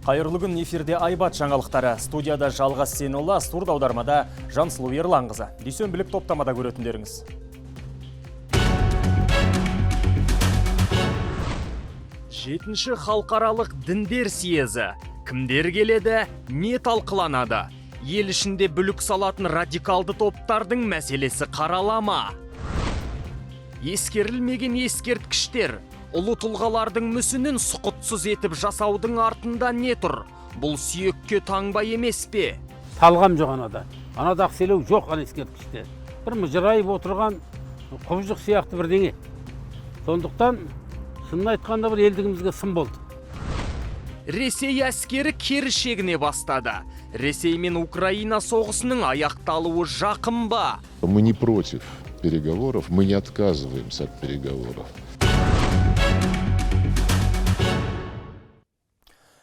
Қайырлы күн, эфирде Айбат жаңалықтары. Студияда Жалғас Сенұлы, студия аудармада Жансұлу Ерланқызы. Дүйсенбілік топтамада көретіндеріңіз. Жетінші халықаралық діндер съезі. Кімдер келеді, не талқыланады? Ел ішінде бүлік салатын радикалды топтардың мәселесі қаралама. Ескерілмеген ескерткіштер. Ұлы тұлғалардың мүсінін сұқытсыз етіп жасаудың артында не тұр? Бұл сүйекке таңба емес пе? Талғам жоқ анада. Анада ақселеу жоқ ана ескерткіште. Бір мұжырайып отырған құбыжық сияқты бірдеңе. Сондықтан шынын айтқанда бір елдігімізге сын болды. Ресей әскері кері шегіне бастады. Ресей мен Украина соғысының аяқталуы жақын ба? Мы не против переговоров, мы не отказываемся от переговоров.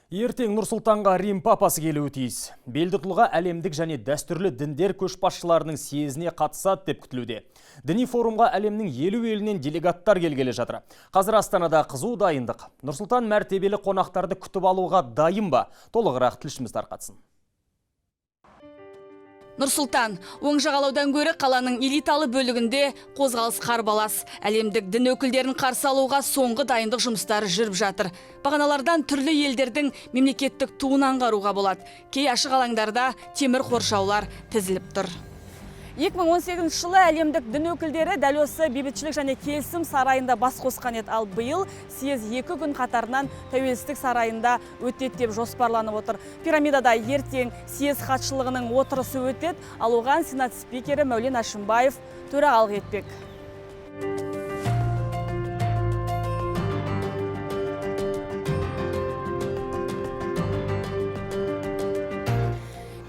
Ертең Нұрсұлтанға Рим папасы келуі тиіс. Белді тұлға әлемдік және дәстүрлі діндер көшбасшыларының съезіне қатысады деп күтілуде. Діни форумға әлемнің 50 елінен делегаттар келгелі жатыр. Қазір Астанада қызу дайындық. Нұрсұлтан мәртебелі қонақтарды күтіп алуға дайын ба? Толығырақ тілшіміз тарқатсын. Нұрсұлтан, оң жағалаудан гөрі қаланың элиталы бөлігінде қозғалыс қарбалас. Әлемдік дін өкілдерін қарсы алуға соңғы дайындық жұмыстары жүріп жатыр. Бағаналардан түрлі елдердің мемлекеттік туын аңғаруға болады. Кей ашық алаңдарда темір қоршаулар тізіліп тұр. 2018 жылы әлемдік дін өкілдері дәл осы бейбітшілік және келісім сарайында бас қосқан еді. Ал биыл съез 2 күн қатарынан тәуелсіздік сарайында өтеді деп жоспарланып отыр. Пирамидада ертең съез хатшылығының отырысы өтеді, ал оған сенат спикері Мәулен Әшімбаев төрағалық етпек.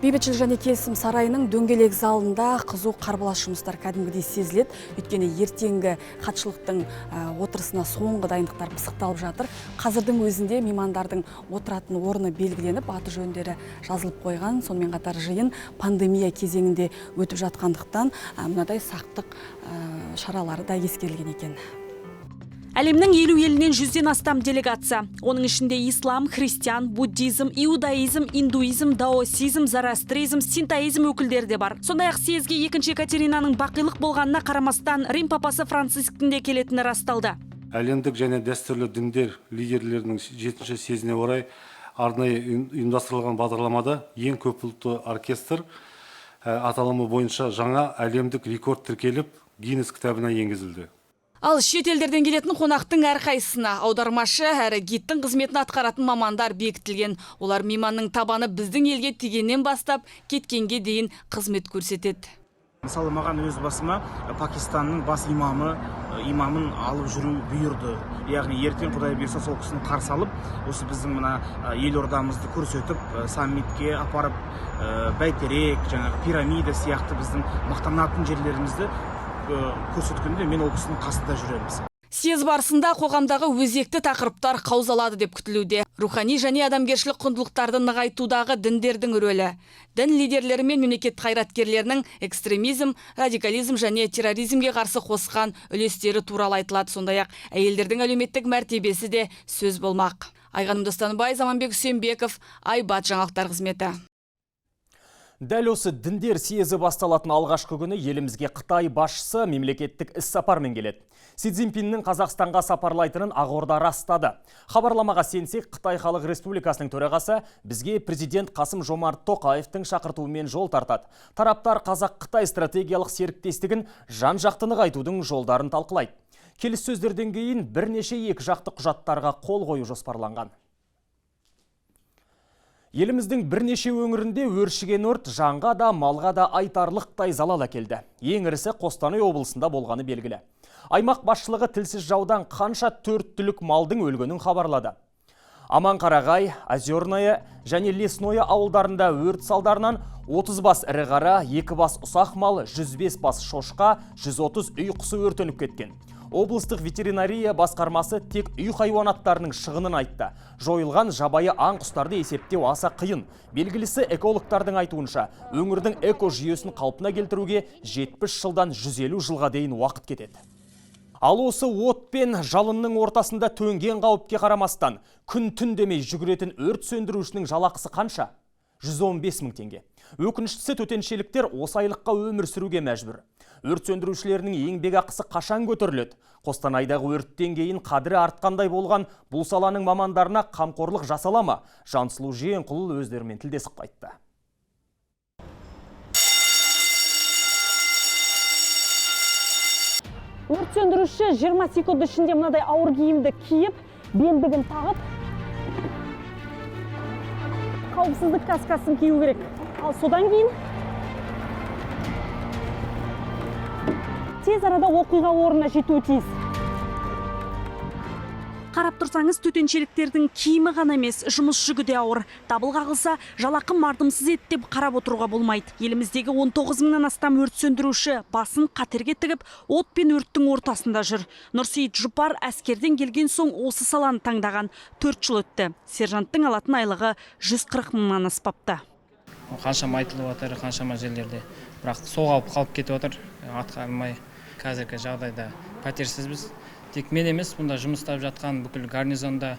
Бейбітшілік және келісім сарайының дөңгелек залында қызу қарбалас жұмыстар кәдімгідей сезіледі. Өйткені ертеңгі хатшылықтың отырысына соңғы дайындықтар пысықталып жатыр. Қазірдің өзінде меймандардың отыратын орны белгіленіп, аты жөндері жазылып қойған. Сонымен қатар жиын пандемия кезеңінде өтіп жатқандықтан мынадай сақтық шаралары да ескерілген екен. Әлемнің 50 елінен 100-ден астам делегация. Оның ішінде ислам, христиан, буддизм, иудаизм, индуизм, даосизм, зарастризм, синтоизм өкілдері де бар. Сондай-ақ съезге 2 Екатеринаның бақилық болғанына қарамастан Рим папасы Францисктің де келетіні расталды. Әлемдік және дәстүрлі діндер лидерлерінің 7-ші съезіне орай арнайы ұйымдастырылған бағдарламада ең көпұлтты оркестр аталымы бойынша жаңа әлемдік рекорд тіркеліп, Гиннес кітабына енгізілді. Ал шет елдерден келетін қонақтың әрқайсысына аудармашы әрі гидтің қызметін атқаратын мамандар бекітілген. Олар мейманның табаны біздің елге тигеннен бастап кеткенге дейін қызмет көрсетеді. Мысалы, маған өз басыма Пакистанның бас имамын алып жүру бұйырды. Яғни ертең Құдай бұйырса сол кісіні қарсы алып, осы біздің мына елордамызды көрсетіп, саммитке апарып, бәйтерек, жаңағы пирамида сияқты біздің мақтанатын жерлерімізді көрсеткенде мен ол кісінің қасында жүреміз. Съез барысында қоғамдағы өзекті тақырыптар қаузалады деп күтілуде. Рухани және адамгершілік құндылықтарды нығайтудағы діндердің рөлі. Дін лидерлері мен мемлекет қайраткерлерінің экстремизм, радикализм және терроризмге қарсы қосқан үлестері туралы айтылады. Сондай-ақ әйелдердің әлеуметтік мәртебесі де сөз болмақ. Айғаным Достанбай, Заманбек Үсенбеков, Айбат жаңалықтар қызметі. Дәл осы діндер съезі басталатын алғашқы күні елімізге Қытай басшысы мемлекеттік іс-сапармен келеді. Си Цзиньпиннің Қазақстанға сапарлайтынын Ақорда растады. Хабарламаға сенсек, Қытай Халық Республикасының төрағасы бізге президент Қасым Жомарт Тоқаевтың шақыртуымен жол тартады. Тараптар Қазақ-Қытай стратегиялық серіктестігін жан-жақты нығайтудың жолдарын талқылайды. Келіссөздерден кейін бірнеше екіжақты құжаттарға қол қою жоспарланған. Еліміздің бірнеше өңірінде өршіген өрт жанға да малға да айтарлықтай залал әкелді. Ең ірісі Қостанай облысында болғаны белгілі. Аймақ басшылығы тілсіз жаудан қанша 4 түлік малдың өлгенін хабарлады. Аманқарағай, Озерное және Лесное ауылдарында өрт салдарынан 30 бас ірі қара, 2 бас ұсақ мал, 105 бас шошқа, 130 үй құсы өртеніп кеткен. Облыстық ветеринария басқармасы тек үй хайуанаттарының шығынын айтты. Жойылған жабайы аң құстарды есептеу аса қиын. Белгілісі экологтардың айтуынша, өңірдің эко жүйесін қалпына келтіруге 70 жылдан 150 жылға дейін уақыт кетеді. Ал осы от пен жалынның ортасында төнген қауіпке қарамастан күн түн демей жүгіретін өрт сөндірушінің жалақысы қанша? 115 мың теңге. Өкініштісі төтеншеліктер осы айлыққа өмір сүруге мәжбүр. Өрт сөндірушілерінің еңбек ақысы қашан көтеріледі? Қостанайдағы өрттен кейін қадірі артқандай болған бұл саланың мамандарына қамқорлық жасала ма? Жансұлу Жиенқұл өздерімен тілдесіп қайтты. Өрт сөндіруші 20 секунд ішінде мынадай ауыр киімді киіп, белдігін тағып, қауіпсіздік каскасын кию керек. Ал содан кейін тез арада оқиға орнына жетуі тиіс. Қарап тұрсаңыз, төтеншеліктердің киімі ғана емес, жұмыс жүгі де ауыр. Дабыл қағылса, жалақы мардымсыз еді деп қарап отыруға болмайды. Еліміздегі 19 мыңнан астам өрт сөндіруші басын қатерге тігіп, от пен өрттің ортасында жүр. Нұрсейіт Жұпар әскерден келген соң осы саланы таңдаған. 4 жыл өтті. Сержанттың алатын айлығы 140 мыңнан аспапты. Қаншама айтылып отыр, қаншама жерлерде. Бірақ соғалып қалып кетіп отыр. Атқарылмай қазіргі жағдайда пәтерсізбіз. Тек мен емес, бұнда жұмыс істеп жатқан бүкіл гарнизонда,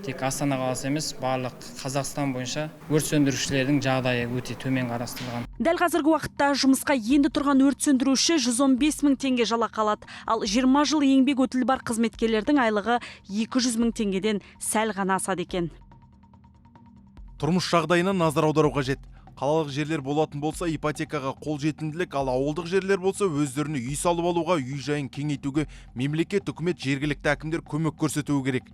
тек Астана қаласы емес, барлық Қазақстан бойынша өрт сөндірушілердің жағдайы өте төмен қарастырылған. Дәл қазіргі уақытта жұмысқа енді тұрған өрт сөндіруші 115 мың теңге жалақы алады. Ал 20 жыл еңбек өтілі бар қызметкерлердің айлығы 200 мың теңгеден сәл ғана асады екен. Тұрмыс жағдайына назар аудару қажет. Қалалық жерлер болатын болса ипотекаға қолжетімділік, ал ауылдық жерлер болса өздеріне үй салып алуға, үй жайын кеңейтуге мемлекет, үкімет, жергілікті әкімдер көмек көрсетуі керек.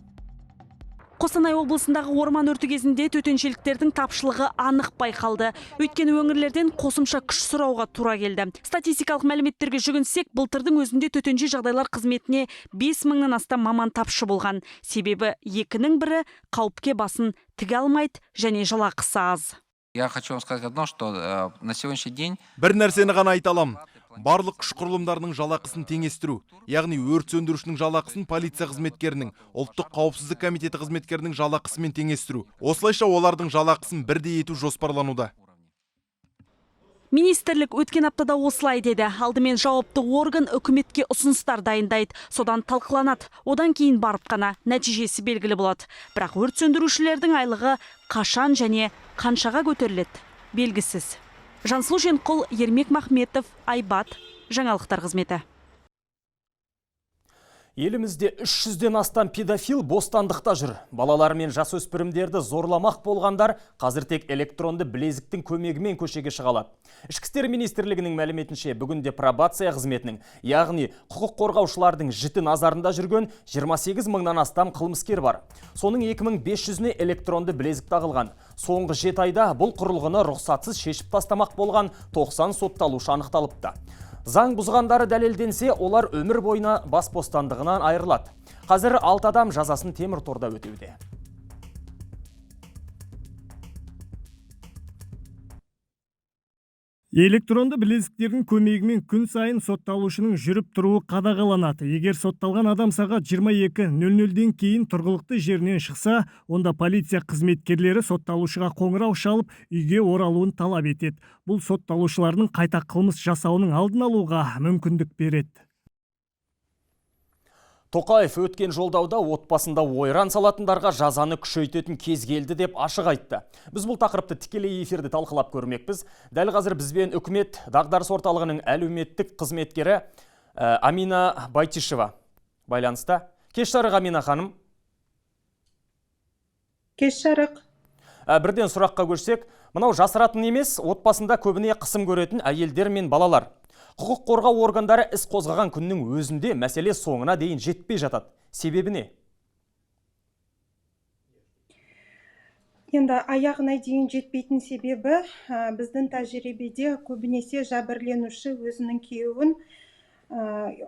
Қостанай облысындағы орман өрті кезінде төтеншеліктердің тапшылығы анық байқалды. Өйткені өңірлерден қосымша күш сұрауға тура келді. Статистикалық мәліметтерге жүгінсек, былтырдың өзінде төтенше жағдайлар қызметіне 5 мыңнан астам маман тапшы болған. Себебі екінің бірі қауіпке басын тіге алмайды және жалақысы аз. Я хочу вам сказать одно, что на сегодняшний день... Бір нәрсені ғана айта аламын. Барлық күш құрылымдарының жалақысын теңестіру, яғни өрт сөндірушінің жалақысын полиция қызметкерінің, ұлттық қауіпсіздік комитеті қызметкерінің жалақысымен теңестіру. Осылайша олардың жалақысын бірдей ету жоспарлануда. Министрлік өткен аптада осылай деді. Алдымен жауапты орган үкіметке ұсыныстар дайындайды. Содан талқыланады. Одан кейін барып қана нәтижесі белгілі болады. Бірақ өрт сөндірушілердің айлығы қашан және қаншаға көтеріледі белгісіз. Жансұлу Жиенқұл, Ермек Махметов, Айбат, жаңалықтар қызметі. Елімізде 300-ден астам педофил бостандықта жүр. Балалар мен жасөспірімдерді зорламақ болғандар қазір тек электронды білезіктің көмегімен көшеге шығалады. Ішкі істер министрлігінің мәліметінше бүгінде пробация қызметінің, яғни құқық қорғаушылардың жіті назарында жүрген 28 мыңнан астам қылмыскер бар. Соның 2500-не электронды білезік тағылған. Соңғы 7 айда бұл құрылғыны рұқсатсыз шешіп тастамақ болған 90 сотталушы анықталыпты. Заң бұзғандары дәлелденсе, олар өмір бойына бас бостандығынан айырылады. Қазір 6 адам жазасын темір торда өтеуде. Электронды білезіктердің көмегімен күн сайын сотталушының жүріп тұруы қадағаланады. Егер сотталған адам сағат 22:00-ден кейін тұрғылықты жерінен шықса, онда полиция қызметкерлері сотталушыға қоңырау шалып, үйге оралуын талап етеді. Бұл сотталушылардың қайта қылмыс жасауының алдын алуға мүмкіндік береді. Тоқаев өткен жолдауда отбасында ойран салатындарға жазаны күшейтетін кез келді деп ашық айтты. Біз бұл тақырыпты тікелей эфирде талқылап көрмекпіз. Дәл қазір бізбен үкімет дағдарыс орталығының әлеуметтік қызметкері Амина Байтишева байланыста. Кеш жарық, Амина ханым. Кеш жарық. Бірден сұраққа көшсек, мынау жасыратын емес, отбасында көбіне қысым көретін әйелдер мен балалар. Құқық қорғау органдары іс қозғаған күннің өзінде мәселе соңына дейін жетпей жатады. Себебі не? Енді аяғына дейін жетпейтін себебі біздің тәжірибеде көбінесе жәбірленуші өзінің күйеуін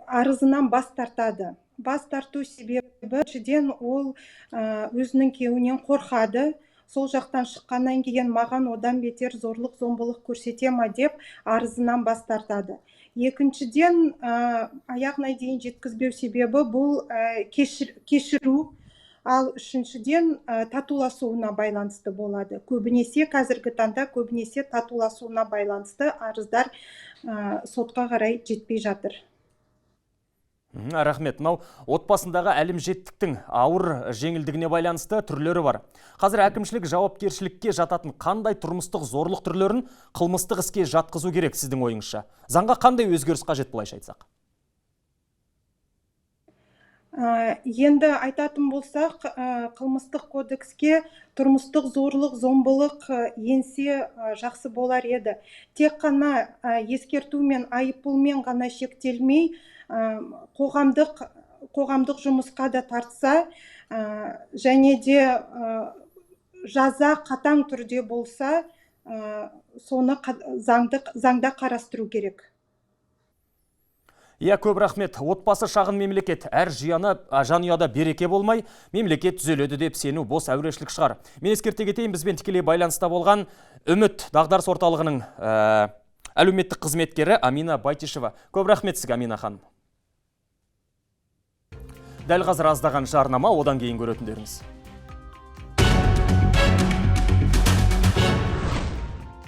арызынан бас тартады. Бас тарту себебі біріншіден ол өзінің күйеуінен қорқады. Сол жақтан шыққаннан кейін маған одан бетер зорлық зомбылық көрсете ма деп арызынан бас тартады. Екіншіден, аяғына дейін жеткізбеу себебі бұл кешіру, ал үшіншіден татуласуына байланысты болады. Көбінесе қазіргі таңда көбінесе татуласуына байланысты арыздар сотқа қарай жетпей жатыр. Рахмет. Мынау отбасындағы әлімжеттіктің ауыр жеңілдігіне байланысты түрлері бар. Қазір әкімшілік жауапкершілікке жататын қандай тұрмыстық зорлық түрлерін қылмыстық іске жатқызу керек сіздің ойыңызша? Заңға қандай өзгеріс қажет былайша айтсақ? Енді айтатын болсақ, қылмыстық кодекске тұрмыстық зорлық, зомбылық енсе жақсы болар еді. Тек қана ескерту мен айыппұлмен ғана шектелмей, қоғамдық жұмысқа да тартса, және де жаза қатаң түрде болса, соны заңда қарастыру керек. Көп рахмет. Отбасы шағын мемлекет. Әр жанұяда береке болмай, мемлекет түзеледі деп сену бос әурешілік шығар. Мен ескерте кетейін, бізбен тікелей байланыста болған Үміт дағдарыс орталығының әлеуметтік қызметкері Амина Байтишева. Көп рахмет сізге, Амина ханым. Дәл қазір аздаған жарнама, одан кейін көретіндеріңіз.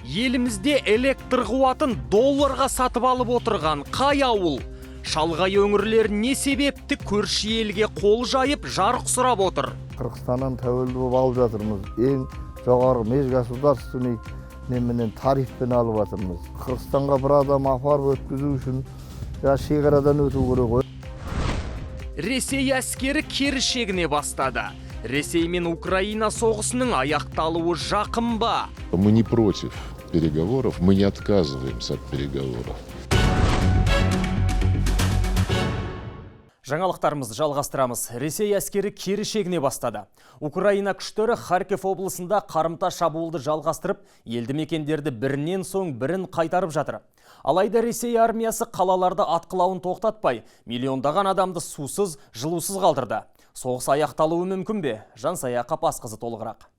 Елімізде электр қуатын долларға сатып алып отырған қай ауыл? Шалғай өңірлер не себепті көрші елге қол жайып жарық сұрап отыр? Қырғызстаннан тәуелді болып алып жатырмыз. Ең жоғары межгосударственный неменен тарифпен алып жатырмыз. Қырғызстанға бір адам апарып өткізу үшін шекарадан өту керек. Ресей әскері кері шегіне бастады. Ресей мен Украина соғысының аяқталуы жақын ба? Мы не против переговоров, мы не отказываемся от переговоров. Жаңалықтарымызды жалғастырамыз. Ресей әскері кері шегіне бастады. Украина күштері Харьков облысында қарымта шабуылды жалғастырып, елді мекендерді бірінен соң бірін қайтарып жатыр. Алайда Ресей армиясы қалаларды атқылауын тоқтатпай, миллиондаған адамды сусыз, жылусыз қалдырды. Соғыс аяқталуы мүмкін бе? Жансая Қапасқызы толығырақ.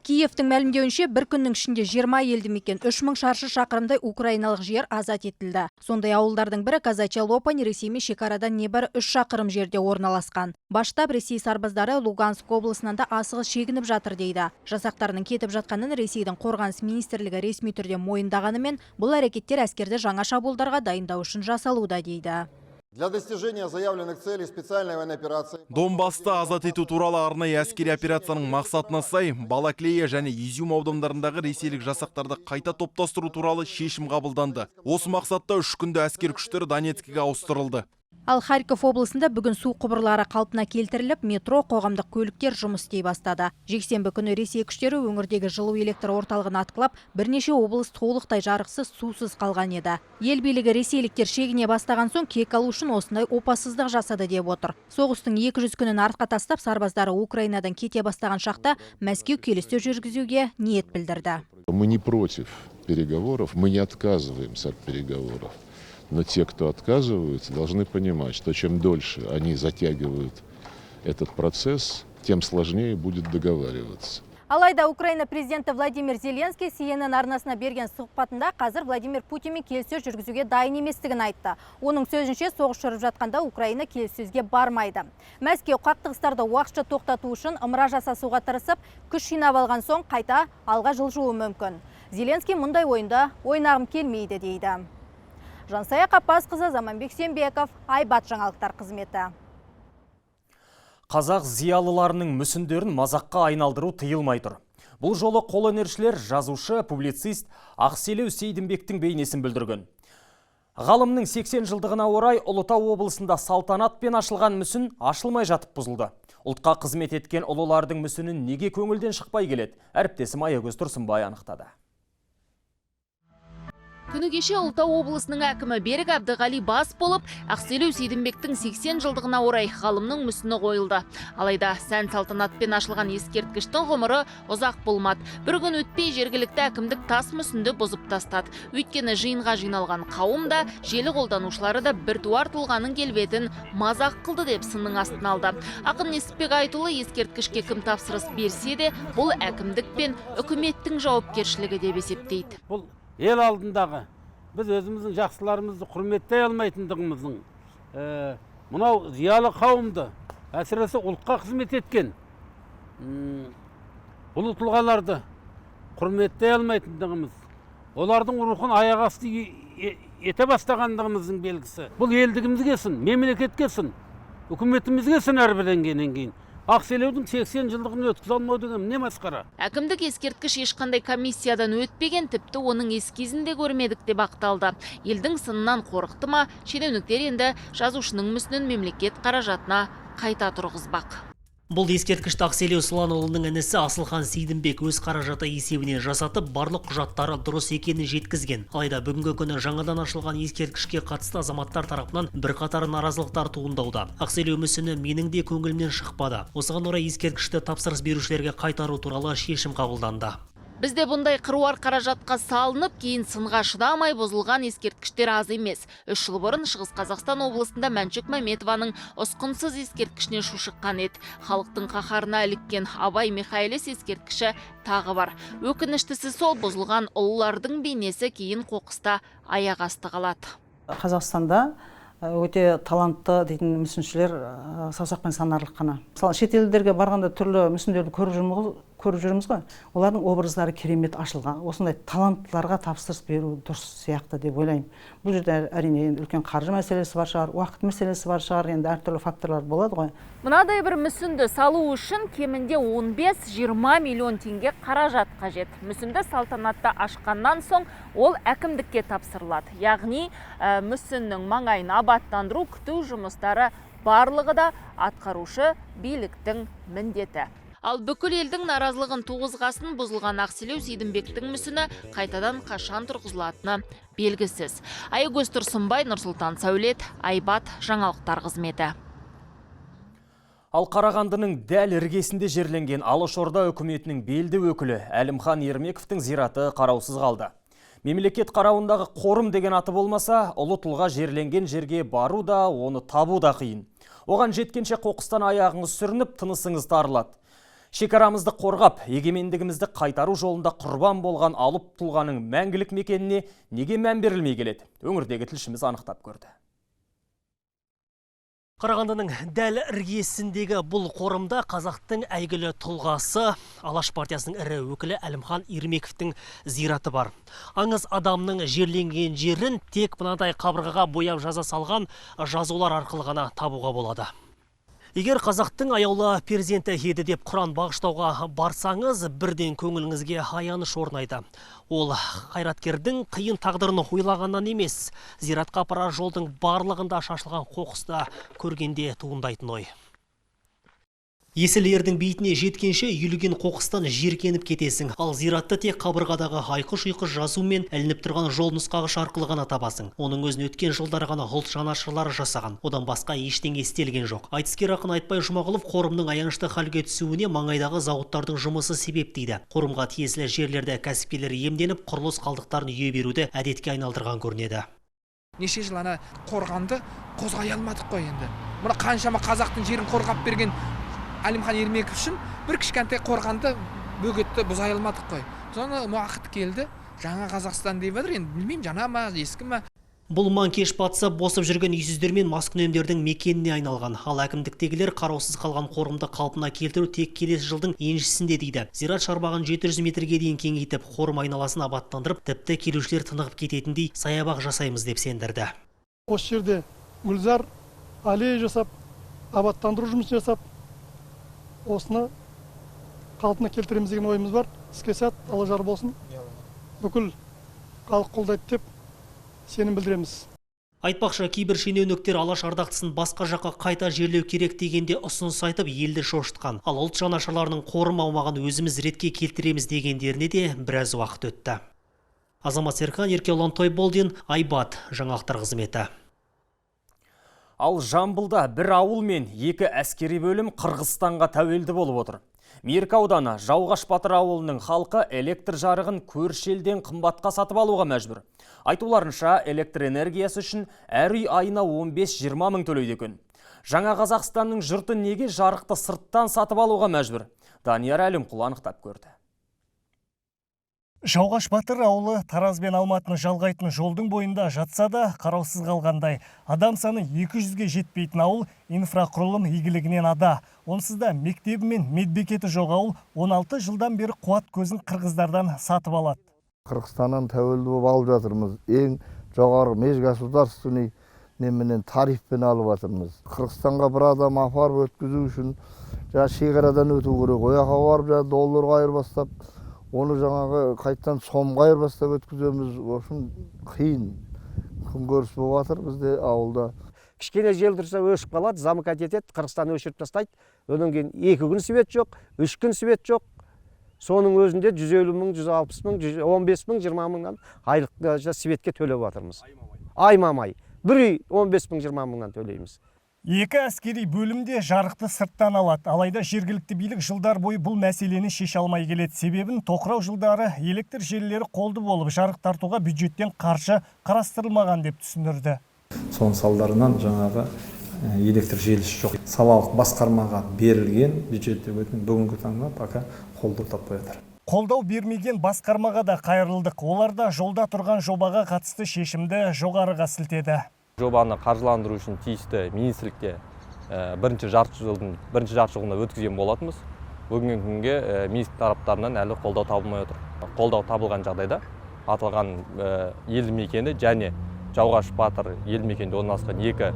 Киевтің мәлімдеуінше бір күннің ішінде 20 елді мекен 3000 шаршы шақырымдай украиналық жер азат етілді. Сондай ауылдардың бірі Казачья Лопань Ресеймен шекарадан небәрі 3 шақырым жерде орналасқан. Баштап Ресей сарбаздары Луганск облысынан да асығыс шегініп жатыр дейді. Жасақтарының кетіп жатқанын Ресейдің қорғаныс министрлігі ресми түрде мойындағанымен, бұл әрекеттер әскерді жаңа шабуылдарға дайындау үшін жасалуда дейді. Для достижения заявленных целей специальной военной операции Донбасты азат ету туралы арнайы әскери операцияның мақсатына сай Балаклея және Изюм аудандарындағы ресейлік жасақтарды қайта топтастыру туралы шешім қабылданды. Осы мақсатта 3 күнде әскер күштері Донецкіге ауыстырылды. Ал Харьков облысында бүгін су құбырлары қалпына келтіріліп, метро, қоғамдық көліктер жұмыс істей бастады. Жексенбі күні Ресей күштері өңірдегі жылу электр орталығын атқылап, бірнеше облыс толықтай жарықсыз, сусыз қалған еді. Ел билігі ресейліктер шегіне бастаған соң кек алу үшін осындай опасыздық жасады деп отыр. Соғыстың 200 күнін артқа тастап, сарбаздары Украинадан кете бастаған шақта Мәскеу келіссөз жүргізуге ниет білдірді. Мы не против переговоров, мы не отказываемся от переговоров. Но те, кто отказываются, должны понимать, что чем дольше они затягивают этот процесс, тем сложнее будет договариваться. Алайда Украина президенті Владимир Зеленский CNN арнасына берген сұхбатында қазір Владимир Путинмен келіссөз жүргізуге дайын еместігін айтты. Оның сөзінше соғыс жүріп жатқанда Украина келіссөзге бармайды. Мәскеу қақтығыстарды уақытша тоқтату үшін ымыра жасасуға тырысып, күш жинап алған соң қайта алға жылжуы мүмкін. Зеленский мұндай ойында ойнағым келмейді дейді. Жансая Қапасқызы, Заманбек Сембеков, Айбат жаңалықтар қызметі. Қазақ зиялыларының мүсіндерін мазаққа айналдыру тыйылмай тұр. Бұл жолы қолөнершілер жазушы, публицист Ақселеу Сейдімбектің бейнесін білдірген. Ғалымның 80 жылдығына орай Ұлытау облысында салтанатпен ашылған мүсін ашылмай жатып бұзылды. Ұлтқа қызмет еткен ұлылардың мүсінін неге көңілден шықпай келеді? Әріптесім Аягөз Тұрсынбай анықтады. Күні кеше Ұлытау облысының әкімі Берік Әбдіғали бас болып, Ақселеу Сейдімбектің 80 жылдығына орай ғалымның мүсіні қойылды. Алайда сән салтанатпен ашылған ескерткіштің ғұмыры ұзақ болмады. Бір күн өтпей жергілікті әкімдік тас мүсінді бұзып тастады. Өйткені жиынға жиналған қауым да, желі қолданушылары да біртуар тұлғаның келбетін мазақ қылды деп сынның астына алды. Ақын Несіпбек Айтұлы ескерткішке кім тапсырыс берсе де, бұл әкімдік пен үкіметтің жауапкершілігі деп есептейді. Бұл ел алдындағы біз өзіміздің жақсыларымызды құрметтей алмайтындығымыздың мынау зиялы қауымды, әсіресе ұлтқа қызмет еткен ұлы тұлғаларды құрметтей алмайтындығымыз, олардың рухын аяқ асты ете бастағандығымыздың белгісі. Бұл елдігімізге сын, мемлекетке сын, үкіметімізге сын әрбір деңгейден кейін. Ақселеудің 80 жылдығын өткізе алмау деген не масқара? Әкімдік ескерткіш ешқандай комиссиядан өтпеген, тіпті оның эскизін де көрмедік деп ақталды. Елдің сынынан қорықты ма, шенеуніктер енді жазушының мүсінін мемлекет қаражатына қайта тұрғызбақ. Бұл ескерткішті Ақселеу Сланұлының інісі Асылхан Сейдімбек өз қаражаты есебінен жасатып, барлық құжаттары дұрыс екенін жеткізген. Алайда бүгінгі күні жаңадан ашылған ескерткішке қатысты азаматтар тарапынан бірқатар наразылықтар туындауда. Ақселеу мүсіні менің де көңілімнен шықпады. Осыған орай ескерткішті тапсырыс берушілерге қайтару туралы шешім қабылданды. Бізде бұндай қыруар қаражатқа салынып, кейін сынға шыдамай бұзылған ескерткіштер аз емес. 3 жыл бұрын Шығыс Қазақстан облысында Мәншүк Мәметованың ұсқынсыз ескерткішіне шу шыққан еді. Халықтың қаһарына іліккен Абай Михайлес ескерткіші тағы бар. Өкініштісі сол, бұзылған ұлылардың бейнесі кейін қоқыста аяқ асты қалады. Қазақстанда өте талантты дейтін мүсіншілер саусақпен санарлық қана. Мысалы, шет елдерге барғанда түрлі мүсіндерді көріп жүрміз ғой. Олардың образдары керемет ашылған. Осындай таланттыларға тапсырыс беру дұрыс сияқты деп ойлаймын. Бұл жерде әрине үлкен қаржы мәселесі бар шығар, уақыт мәселесі бар шығар, енді әртүрлі факторлар болады ғой. Мынадай бір мүсінді салу үшін кемінде 15-20 миллион теңге қаражат қажет. Мүсінді салтанатты ашқаннан соң ол әкімдікке тапсырылады. Яғни мүсіннің маңайын абаттандыру, күту жұмыстары барлығы да атқарушы биліктің міндеті. Ал бүкіл елдің наразылығын туғызғасын бұзылған Ақселеу Сейдімбектің мүсіні қайтадан қашан тұрғызылатыны белгісіз. Айгөз Тұрсынбай, Нұрсұлтан Сәулет, Айбат, жаңалықтар қызметі. Ал Қарағандының дәл іргесінде жерленген Алашорда үкіметінің белді өкілі Әлімхан Ермековтің зираты қараусыз қалды. Мемлекет қарауындағы қорым деген аты болмаса, ұлы тұлға жерленген жерге бару да, оны табу да қиын. Оған жеткенше қоқыстан аяғыңыз сүрініп, тынысыңыз тарылады. Шекарамызды қорғап, егемендігімізді қайтару жолында құрбан болған алып тұлғаның мәңгілік мекеніне неге мән берілмей келеді? Өңірдегі тілшіміз анықтап көрді. Қарағандының дәл іргесіндегі бұл қорымда қазақтың әйгілі тұлғасы, Алаш партиясының ірі өкілі Әлімхан Ермековтің зираты бар. Аңыз адамның жерленген жерін тек мынадай қабырғаға бояп жаза салған жазулар арқылы ғана табуға болады. Егер қазақтың аяулы перзенті еді деп Құран бағыштауға барсаңыз, бірден көңіліңізге аяныш орнайды. Ол қайраткердің қиын тағдырын ойлағаннан емес, зиратқа апарар жолдың барлығында шашылған қоқысты көргенде туындайтын ой. Есіл ердің бейітіне жеткенше үйілген қоқыстан жеркеніп кетесің. Ал зиратты тек қабырғадағы айқыш-ұйқыш жазумен ілініп тұрған жол нұсқағыш арқылы ғана табасың. Оның өзін өткен жылдары ғана ұлт жанашырлары жасаған. Одан басқа ештеңе істелген жоқ. Айтыскер ақын Айтбай Жұмағұлов қорымның аянышты халге түсуіне маңайдағы зауыттардың жұмысы себеп дейді. Қорымға тиесілі жерлерде кәсіпкерлер иемденіп, құрылыс қалдықтарын үйе беруді әдетке айналдырған көрінеді. Неше жыл ана қорғанды қозғай алмадық қой енді. Мына қаншама қазақтың жерін қорғап берген Әлімхан Ермеков үшін бір кішкентай қорғанды бөгетті бұзай алмадық қой. Соны уақыт келді. Жаңа Қазақстан деп жатыр, енді білмеймін, жаңа ма, ескі ма. Бұл манкеш батысы босып жүрген үйсіздер мен маскүнемдердің мекеніне айналған. Ал әкімдіктегілер қараусыз қалған қорымды қалпына келтіру тек келесі жылдың еншісінде дейді. Зират шарбағын 700 метрге дейін кеңейтіп, қорым айналасын абаттандырып, тіпті келушілер тынығып кететіндей саябақ жасаймыз деп сендірді. Осы жерде гүлзар аллея жасап, абаттандыру жұмысын жасап, осыны қалпына келтіреміз деген ойымыз бар. Іске сәт, Алла жар болсын. Бүкіл халық қолдайды деп сенім білдіреміз. Айтпақшы, кейбір шенеуніктер Алаш ардақтысын басқа жаққа қайта жерлеу керек дегенде ұсыныс айтып елді шошытқан. Ал ұлт жанашырларының қорым аумағын өзіміз ретке келтіреміз дегендеріне де біраз уақыт өтті. Азамат Серхан, Еркеұлан Тойболдин, Айбат, жаңалықтар қызметі. Ал Жамбылда бір ауыл мен 2 әскери бөлім Қырғызстанға тәуелді болып отыр. Меркі ауданы Жауғаш Батыр ауылының халқы электр жарығын көрші елден қымбатқа сатып алуға мәжбүр. Айтуларынша, электр энергиясы үшін әр үй айына 15-20 мың төлейді екен. Жаңа Қазақстанның жұрты неге жарықты сырттан сатып алуға мәжбүр? Данияр Әлімқұл анықтап көрді. Жауғаш Батыр ауылы Тараз бен Алматыны жалғайтын жолдың бойында жатса да қараусыз қалғандай. Адам саны 200-ге жетпейтін ауыл инфрақұрылым игілігінен ада. Онсыз да мектебі мен медбекеті жоқ ауыл 16 жылдан бері қуат көзін қырғыздардан сатып алады. Қырғызстаннан тәуелді болып алып жатырмыз. Ең жоғары межгосударственный неменен тарифпен алып жатырмыз. Қырғызстанға бір адам апарып өткізу үшін шекарадан өту керек. Ояққа барып долларға айырбастап, оны жаңағы қайттан сомға айырбастап өткіземіз. В общем, қиын күнкөріс болып жатыр бізде ауылда. Кішкене жел тұрса өшіп қалады, замыкать етеді, Қырғызстан өшіріп тастайды. Одан кейін 2 күн свет жоқ, 3 күн свет жоқ. Соның өзінде 150 мың, 160 мың, 15 мың, 20 мыңнан айлық светке төлеп жатырмыз. Аймамай. Бір үй 15 мың, 20 мыңнан төлейміз. Екі әскери бөлімде жарықты сырттан алады. Алайда жергілікті билік жылдар бойы бұл мәселені шеше алмай келеді. Себебін тоқырау жылдары электр желілері қолды болып, жарық тартуға бюджеттен қаржы қарастырылмаған деп түсіндірді. Соның салдарынан жаңағы электр желісі жоқ. Салалық басқармаға берілген бюджетте бүгінгі таңда пока қолдау таппай жатыр. Қолдау бермеген басқармаға да қайырылдық. Олар да жолда тұрған жобаға қатысты шешімді жоғарыға сілтеді. Жобаны қаржыландыру үшін тиісті министрлікте бірінші жарты жылында өткізген болатынбыз. Бүгінгі күнге министр тараптарынан әлі қолдау табылмай отыр. Қолдау табылған жағдайда аталған елді мекенді және Жауғаш Батыр елді мекенде орналасқан 2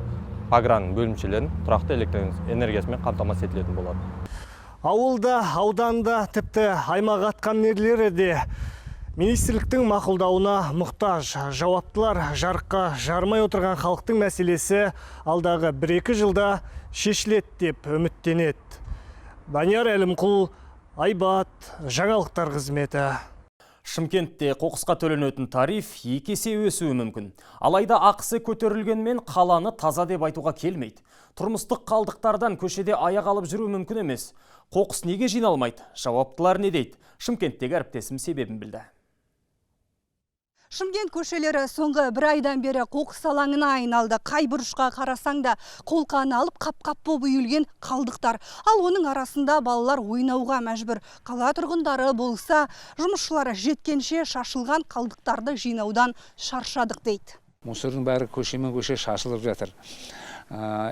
погран бөлімшелерін тұрақты электр энергиясымен қамтамасыз етілетін болады. Ауылда, ауданда, тіпті аймақ атқамінерлері де министрліктің мақұлдауына мұқтаж. Жауаптылар жарыққа жармай отырған халықтың мәселесі алдағы 1-2 жылда шешіледі деп үміттенеді. Данияр Әлімқұл, Айбат, жаңалықтар қызметі. Шымкентте қоқысқа төленетін тариф 2 есе өсуі мүмкін. Алайда ақысы көтерілгенмен қаланы таза деп айтуға келмейді. Тұрмыстық қалдықтардан көшеде аяқ алып жүру мүмкін емес. Қоқыс неге жиналмайды? Жауаптылар не дейді? Шымкенттегі әріптесім себебін білді. Шымкент көшелері соңғы 1 айдан бері қоқыс алаңына айналды. Қай бұрышқа қарасаң да қолқаны алып қап-қап болып үйілген қалдықтар. Ал оның арасында балалар ойнауға мәжбүр. Қала тұрғындары болса, жұмысшылары жеткенше шашылған қалдықтарды жинаудан шаршадық дейді. Мусордың бәрі көшемен көше шашылып жатыр.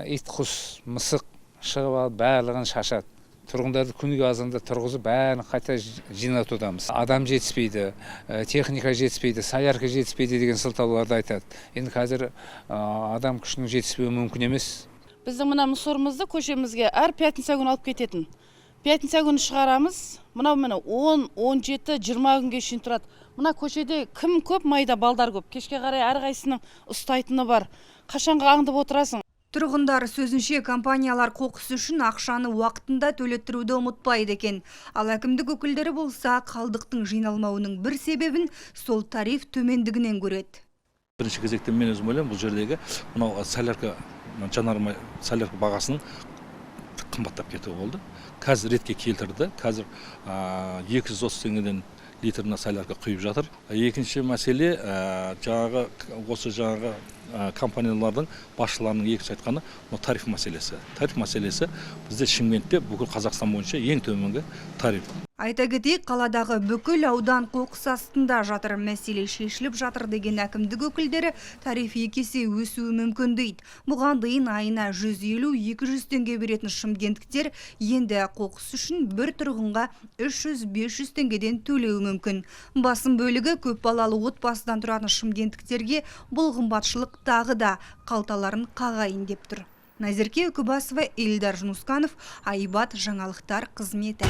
Ит, құс, мысық шығып алып барлығын шашады. Тұрғындарды күніге азанда тұрғызып бәрін қайта жинатудамыз. Адам жетіспейді, техника жетіспейді, саярка жетіспейді деген сылтауларды айтады. Енді қазір адам күшінің жетіспеуі мүмкін емес. Біздің мына мұсорымызды көшемізге әр пятница күні алып кететін. Пятница күні шығарамыз, мына 10, 17, 20 күнге шейін тұрады. Мына көшеде кім көп, майда балдар көп. Кешке қарай әрқайсының ұстайтыны бар. Қашанға аңдып отырасың? Тұрғындар сөзінше компаниялар қоқыс үшін ақшаны уақытында төлеттіруді ұмытпайды екен. Ал әкімдік өкілдері болса қалдықтың жиналмауының бір себебін сол тариф төмендігінен көреді. Бірінші кезекте мен өзім ойлаймын, бұл жердегі мынау солярка жанармай солярка бағасының қымбаттап кетуі болды. Қазір ретке келтірді. Қазір 230 теңгеден литріне солярка құйып жатыр. Екінші мәселе осы компаниялардың басшыларының екінші айтқаны тариф мәселесі. Тариф мәселесі бізде Шымкентте бүкіл Қазақстан бойынша ең төменгі тариф. Айта кетейік, қаладағы бүкіл аудан қоқыс астында жатыр. Мәселе шешіліп жатыр деген әкімдік өкілдері тариф 2 есе өсуі мүмкін дейді. Бұған дейін айына 150-200 теңге беретін шымкенттіктер енді қоқыс үшін бір тұрғынға 300-500 теңгеден төлеуі мүмкін. Басым бөлігі көп балалы отбасыдан тұратын шымкенттіктерге бұл қымбатшылық тағы да қалталарын қағайын деп тұр. Назерке Үкібасова, Эльдар Жунусканов, Айбат, жаңалықтар қызметі.